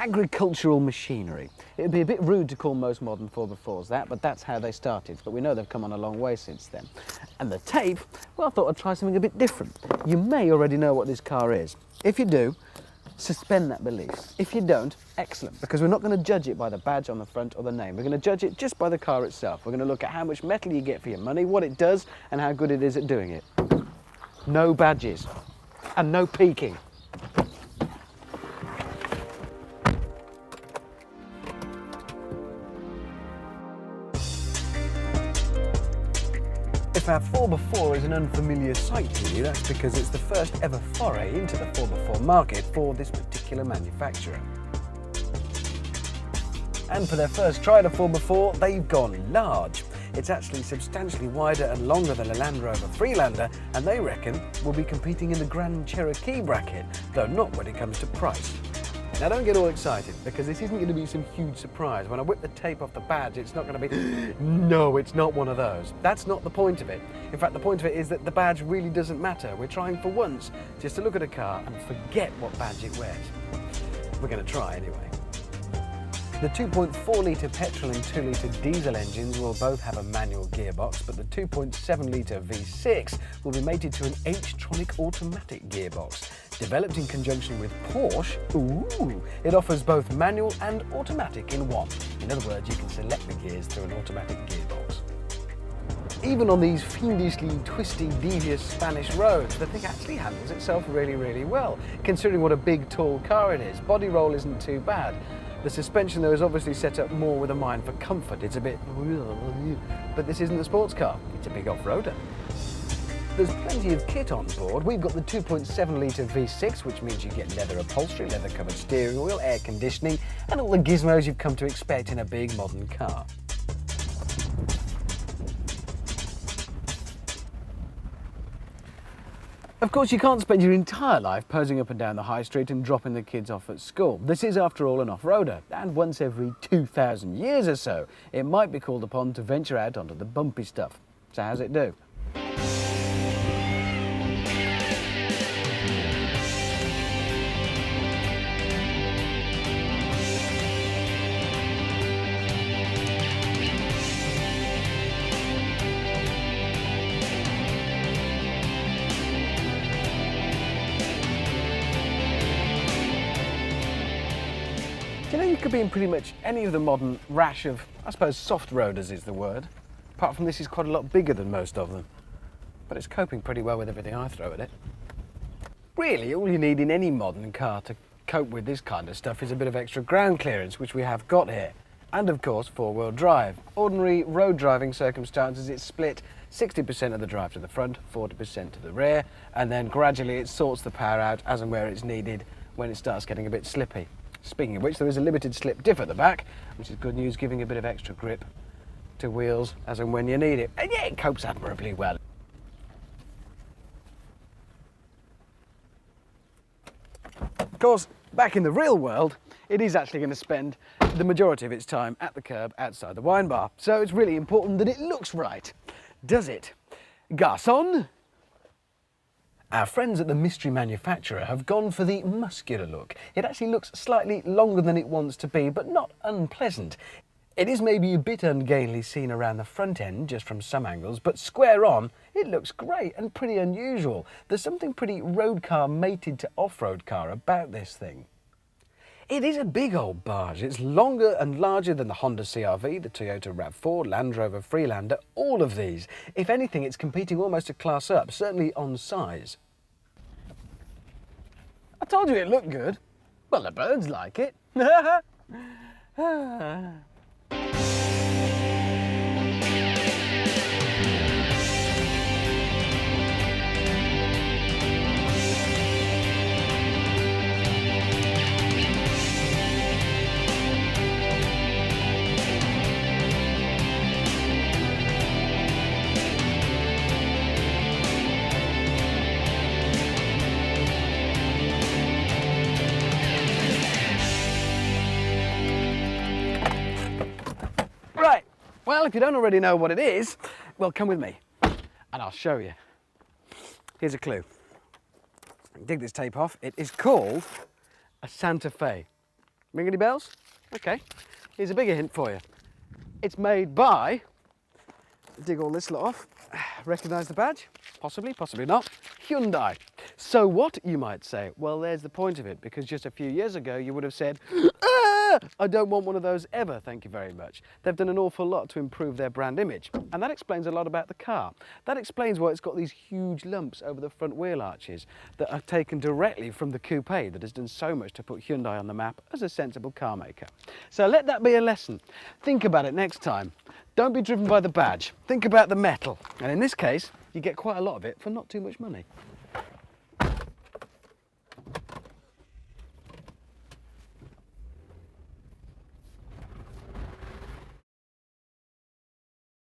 agricultural machinery. It would be a bit rude to call most modern 4x4s that, but that's how they started. But we know they've come on a long way since then. And the tape, well, I thought I'd try something a bit different. You may already know what this car is. If you do, suspend that belief. If you don't, excellent, because we're not going to judge it by the badge on the front or the name. We're going to judge it just by the car itself. We're going to look at how much metal you get for your money, what it does, and how good it is at doing it. No badges, and no peeking. If our 4x4 is an unfamiliar sight to you, that's because it's the first ever foray into the 4x4 market for this particular manufacturer. And for their first try at a 4x4, they've gone large. It's actually substantially wider and longer than a Land Rover Freelander, and they reckon will be competing in the Grand Cherokee bracket, though not when it comes to price. Now don't get all excited, because this isn't going to be some huge surprise. When I whip the tape off the badge, it's not going to be, no, it's not one of those. That's not the point of it. In fact, the point of it is that the badge really doesn't matter. We're trying for once just to look at a car and forget what badge it wears. We're going to try anyway. The 2.4 litre petrol and 2 litre diesel engines will both have a manual gearbox, but the 2.7 litre V6 will be mated to an H-tronic automatic gearbox. Developed in conjunction with Porsche, it offers both manual and automatic in one. In other words, you can select the gears through an automatic gearbox. Even on these fiendishly twisty, devious Spanish roads, the thing actually handles itself really, really well, considering what a big, tall car it is. Body roll isn't too bad. The suspension, though, is obviously set up more with a mind for comfort. It's a bit, but this isn't a sports car, it's a big off-roader. There's plenty of kit on board. We've got the 2.7 litre V6, which means you get leather upholstery, leather-covered steering wheel, air conditioning, and all the gizmos you've come to expect in a big modern car. Of course, you can't spend your entire life posing up and down the high street and dropping the kids off at school. This is, after all, an off-roader, and once every 2,000 years or so, it might be called upon to venture out onto the bumpy stuff. So how's it do? You know, you could be in pretty much any of the modern rash of, I suppose, soft roaders is the word. Apart from this is quite a lot bigger than most of them. But it's coping pretty well with everything I throw at it. Really, all you need in any modern car to cope with this kind of stuff is a bit of extra ground clearance, which we have got here. And of course, four-wheel drive. Ordinary road driving circumstances, it's split 60% of the drive to the front, 40% to the rear, and then gradually it sorts the power out as and where it's needed when it starts getting a bit slippy. Speaking of which, there is a limited slip diff at the back, which is good news, giving a bit of extra grip to wheels as and when you need it. And yeah, it copes admirably well. Of course, back in the real world, it is actually going to spend the majority of its time at the curb outside the wine bar. So it's really important that it looks right. Does it? Garçon? Our friends at the mystery manufacturer have gone for the muscular look. It actually looks slightly longer than it wants to be, but not unpleasant. It is maybe a bit ungainly seen around the front end, just from some angles, but square on, it looks great and pretty unusual. There's something pretty road car mated to off-road car about this thing. It is a big old barge. It's longer and larger than the Honda CR-V, the Toyota RAV4, Land Rover Freelander, all of these. If anything, it's competing almost a class up, certainly on size. I told you it looked good. Well, the birds like it. Right, well, if you don't already know what it is, well, come with me and I'll show you. Here's a clue. Dig this tape off. It is called a Santa Fe. Ring any bells? Okay, here's a bigger hint for you. It's made by, dig all this lot off, recognise the badge? Possibly, possibly not. Hyundai. So what, you might say? Well, there's the point of it, because just a few years ago you would have said, "Ah, I don't want one of those ever, thank you very much." They've done an awful lot to improve their brand image, and that explains a lot about the car. That explains why it's got these huge lumps over the front wheel arches that are taken directly from the coupe that has done so much to put Hyundai on the map as a sensible car maker. So let that be a lesson. Think about it next time. Don't be driven by the badge. Think about the metal. And in this case, you get quite a lot of it for not too much money.